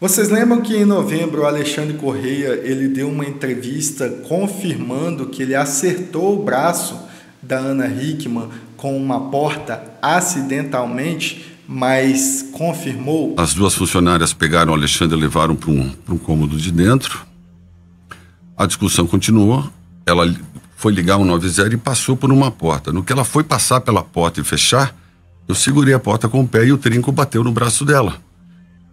Vocês lembram que em novembro o Alexandre Correia ele deu uma entrevista confirmando que ele acertou o braço da Ana Hickman com uma porta acidentalmente, mas confirmou? As duas funcionárias pegaram o Alexandre e levaram para um cômodo de dentro. A discussão continuou. Ela foi ligar o 190 e passou por uma porta. No que ela foi passar pela porta e fechar, eu segurei a porta com o pé e o trinco bateu no braço dela.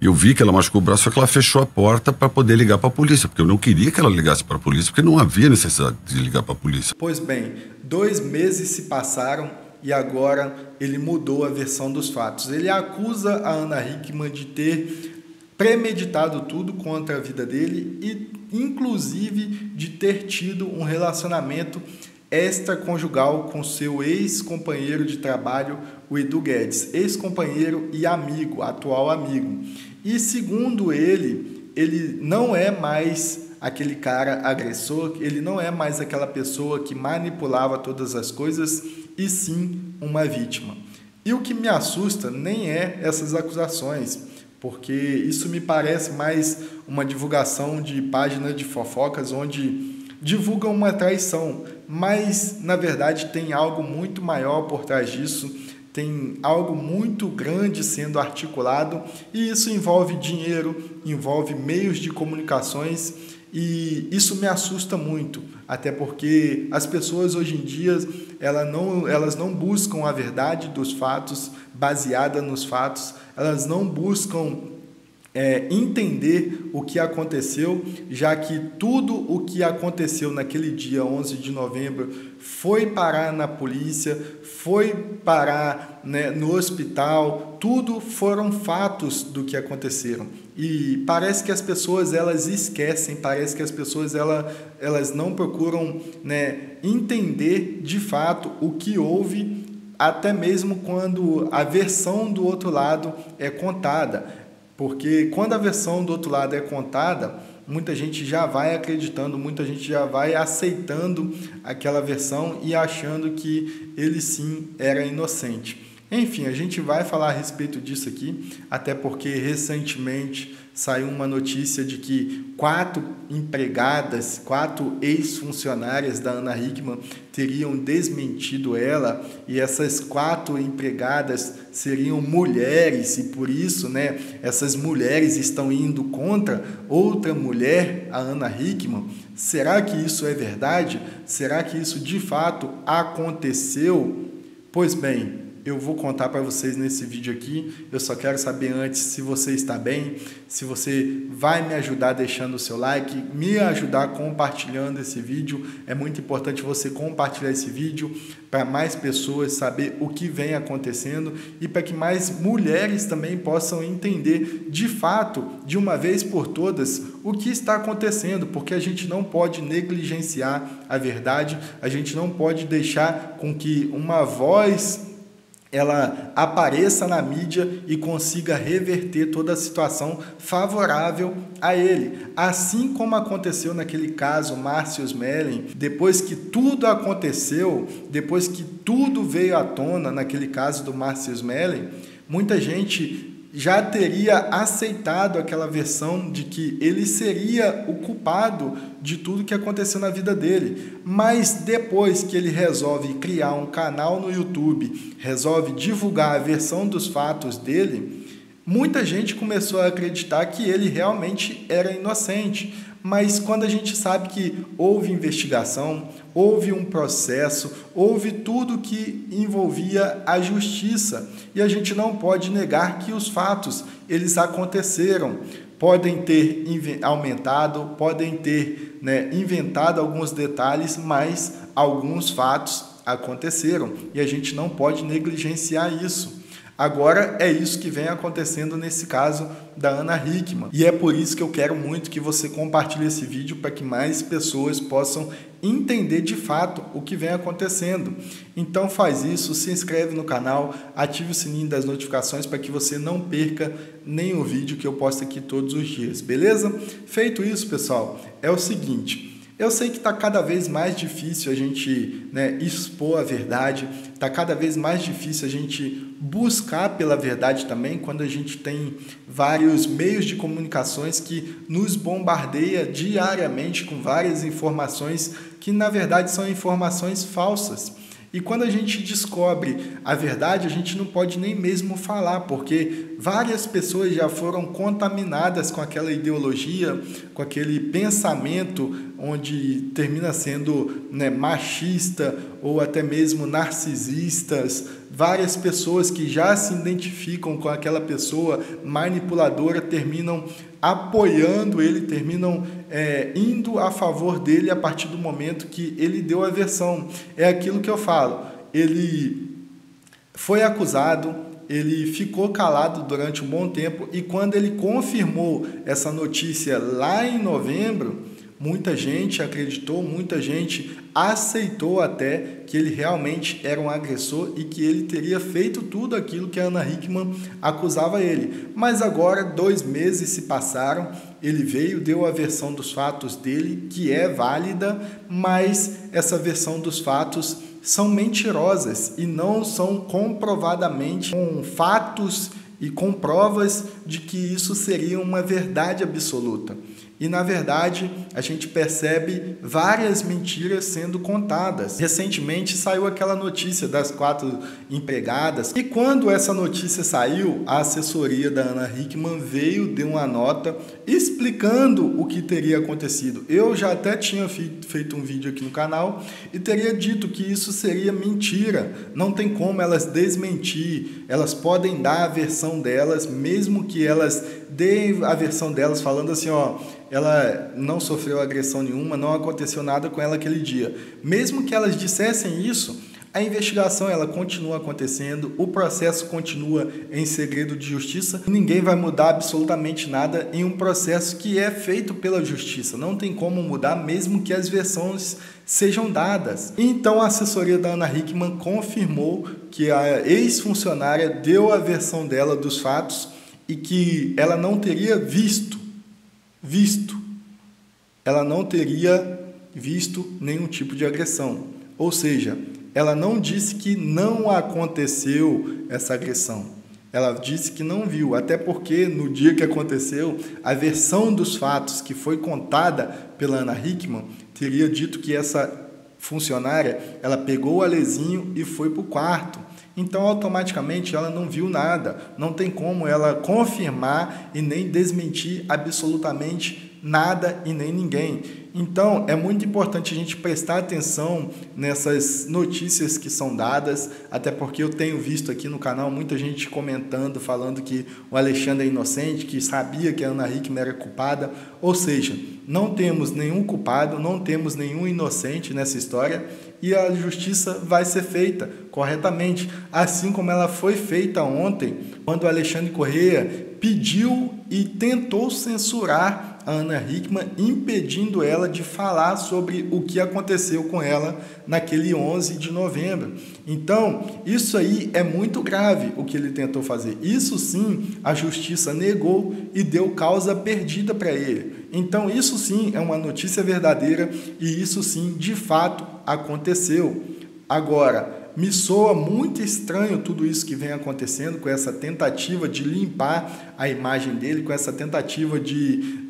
Eu vi que ela machucou o braço, só que ela fechou a porta para poder ligar para a polícia, porque eu não queria que ela ligasse para a polícia, porque não havia necessidade de ligar para a polícia. Pois bem, 2 meses se passaram e agora ele mudou a versão dos fatos. Ele acusa a Ana Hickman de ter premeditado tudo contra a vida dele e, inclusive, de ter tido um relacionamento extraconjugal com seu ex-companheiro de trabalho, o Edu Guedes, ex-companheiro e amigo, atual amigo. E segundo ele não é mais aquele cara agressor, ele não é mais aquela pessoa que manipulava todas as coisas, e sim uma vítima. E o que me assusta nem é essas acusações, porque isso me parece mais uma divulgação de página de fofocas onde divulgam uma traição, mas na verdade tem algo muito maior por trás disso, tem algo muito grande sendo articulado, e isso envolve dinheiro, envolve meios de comunicações, e isso me assusta muito, até porque as pessoas hoje em dia elas não buscam a verdade dos fatos, baseada nos fatos, elas não buscam entender o que aconteceu, já que tudo o que aconteceu naquele dia 11 de novembro foi parar na polícia, foi parar, né, no hospital, tudo foram fatos do que aconteceram. E parece que as pessoas elas esquecem, parece que as pessoas elas não procuram, né, entender de fato o que houve, até mesmo quando a versão do outro lado é contada. Porque quando a versão do outro lado é contada, muita gente já vai acreditando, muita gente já vai aceitando aquela versão e achando que ele sim era inocente. Enfim, a gente vai falar a respeito disso aqui, até porque recentemente saiu uma notícia de que 4 empregadas, 4 ex-funcionárias da Ana Hickman teriam desmentido ela, e essas 4 empregadas seriam mulheres, e por isso, né, essas mulheres estão indo contra outra mulher, a Ana Hickman. Será que isso é verdade? Será que isso de fato aconteceu? Pois bem, eu vou contar para vocês nesse vídeo aqui. Eu só quero saber antes se você está bem, se você vai me ajudar deixando o seu like, me ajudar compartilhando esse vídeo. É muito importante você compartilhar esse vídeo para mais pessoas saber o que vem acontecendo e para que mais mulheres também possam entender de fato, de uma vez por todas, o que está acontecendo, porque a gente não pode negligenciar a verdade, a gente não pode deixar com que uma voz ela apareça na mídia e consiga reverter toda a situação favorável a ele. Assim como aconteceu naquele caso Márcio Smelling, depois que tudo aconteceu, depois que tudo veio à tona naquele caso do Márcio Smelling, muita gente já teria aceitado aquela versão de que ele seria o culpado de tudo que aconteceu na vida dele. Mas depois que ele resolve criar um canal no YouTube, resolve divulgar a versão dos fatos dele, muita gente começou a acreditar que ele realmente era inocente. Mas quando a gente sabe que houve investigação, houve um processo, houve tudo que envolvia a justiça, e a gente não pode negar que os fatos, eles aconteceram. Podem ter aumentado, podem ter, né, inventado alguns detalhes, mas alguns fatos aconteceram, e a gente não pode negligenciar isso. Agora é isso que vem acontecendo nesse caso da Ana Hickman. E é por isso que eu quero muito que você compartilhe esse vídeo para que mais pessoas possam entender de fato o que vem acontecendo. Então faz isso, se inscreve no canal, ative o sininho das notificações para que você não perca nenhum vídeo que eu posto aqui todos os dias, beleza? Feito isso, pessoal, é o seguinte... Eu sei que está cada vez mais difícil a gente, né, expor a verdade, Está cada vez mais difícil a gente buscar pela verdade também, quando a gente tem vários meios de comunicações que nos bombardeia diariamente com várias informações que, na verdade, são informações falsas. E quando a gente descobre a verdade, a gente não pode nem mesmo falar, porque várias pessoas já foram contaminadas com aquela ideologia, com aquele pensamento onde termina sendo, né, machista ou até mesmo narcisistas. Várias pessoas que já se identificam com aquela pessoa manipuladora terminam apoiando ele, terminam indo a favor dele a partir do momento que ele deu a versão. É aquilo que eu falo, ele foi acusado, ele ficou calado durante um bom tempo, e quando ele confirmou essa notícia lá em novembro, muita gente acreditou, muita gente aceitou até que ele realmente era um agressor e que ele teria feito tudo aquilo que a Ana Hickman acusava ele. Mas agora 2 meses se passaram, ele veio, deu a versão dos fatos dele, que é válida, mas essa versão dos fatos são mentirosas e não são comprovadamente com fatos e com provas de que isso seria uma verdade absoluta. E, na verdade, a gente percebe várias mentiras sendo contadas. Recentemente saiu aquela notícia das 4 empregadas, e quando essa notícia saiu, a assessoria da Ana Hickman veio, deu uma nota explicando o que teria acontecido. Eu já até tinha feito um vídeo aqui no canal e teria dito que isso seria mentira. Não tem como elas desmentir, elas podem dar a versão delas, mesmo que elas deem a versão delas falando assim, ó, ela não sofreu agressão nenhuma, não aconteceu nada com ela aquele dia. Mesmo que elas dissessem isso, a investigação ela continua acontecendo, o processo continua em segredo de justiça, ninguém vai mudar absolutamente nada em um processo que é feito pela justiça. Não tem como mudar, mesmo que as versões sejam dadas. Então a assessoria da Ana Hickman confirmou que a ex-funcionária deu a versão dela dos fatos e que ela não teria visto, ela não teria visto nenhum tipo de agressão. Ou seja, ela não disse que não aconteceu essa agressão. Ela disse que não viu, até porque no dia que aconteceu, a versão dos fatos que foi contada pela Ana Hickman teria dito que essa funcionária, ela pegou o Alezinho e foi para o quarto. Então, automaticamente, ela não viu nada. Não tem como ela confirmar e nem desmentir absolutamente nada e nem ninguém. Então, é muito importante a gente prestar atenção nessas notícias que são dadas, até porque eu tenho visto aqui no canal muita gente comentando, falando que o Alexandre é inocente, que sabia que a Ana Hickman era culpada. Ou seja, não temos nenhum culpado, não temos nenhum inocente nessa história, e a justiça vai ser feita corretamente, assim como ela foi feita ontem, quando o Alexandre Correia pediu e tentou censurar a Ana Hickman, impedindo ela de falar sobre o que aconteceu com ela naquele 11 de novembro. Então, isso aí é muito grave o que ele tentou fazer. Isso sim, a justiça negou e deu causa perdida para ele. Então, isso sim é uma notícia verdadeira e isso sim, de fato, aconteceu. Agora, me soa muito estranho tudo isso que vem acontecendo, com essa tentativa de limpar a imagem dele, com essa tentativa de,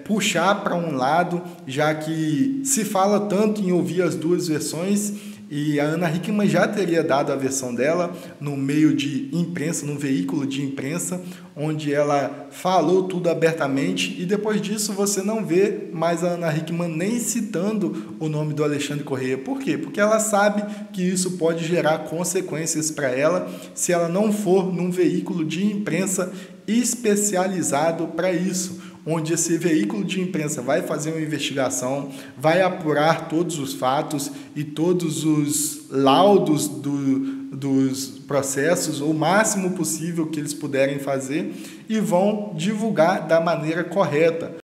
puxar para um lado, já que se fala tanto em ouvir as duas versões, e a Ana Hickman já teria dado a versão dela no meio de imprensa, num veículo de imprensa, onde ela falou tudo abertamente, e depois disso você não vê mais a Ana Hickman nem citando o nome do Alexandre Correia. Por quê? Porque ela sabe que isso pode gerar consequências para ela se ela não for num veículo de imprensa especializado para isso, onde esse veículo de imprensa vai fazer uma investigação, vai apurar todos os fatos e todos os laudos dos processos, o máximo possível que eles puderem fazer, e vão divulgar da maneira correta.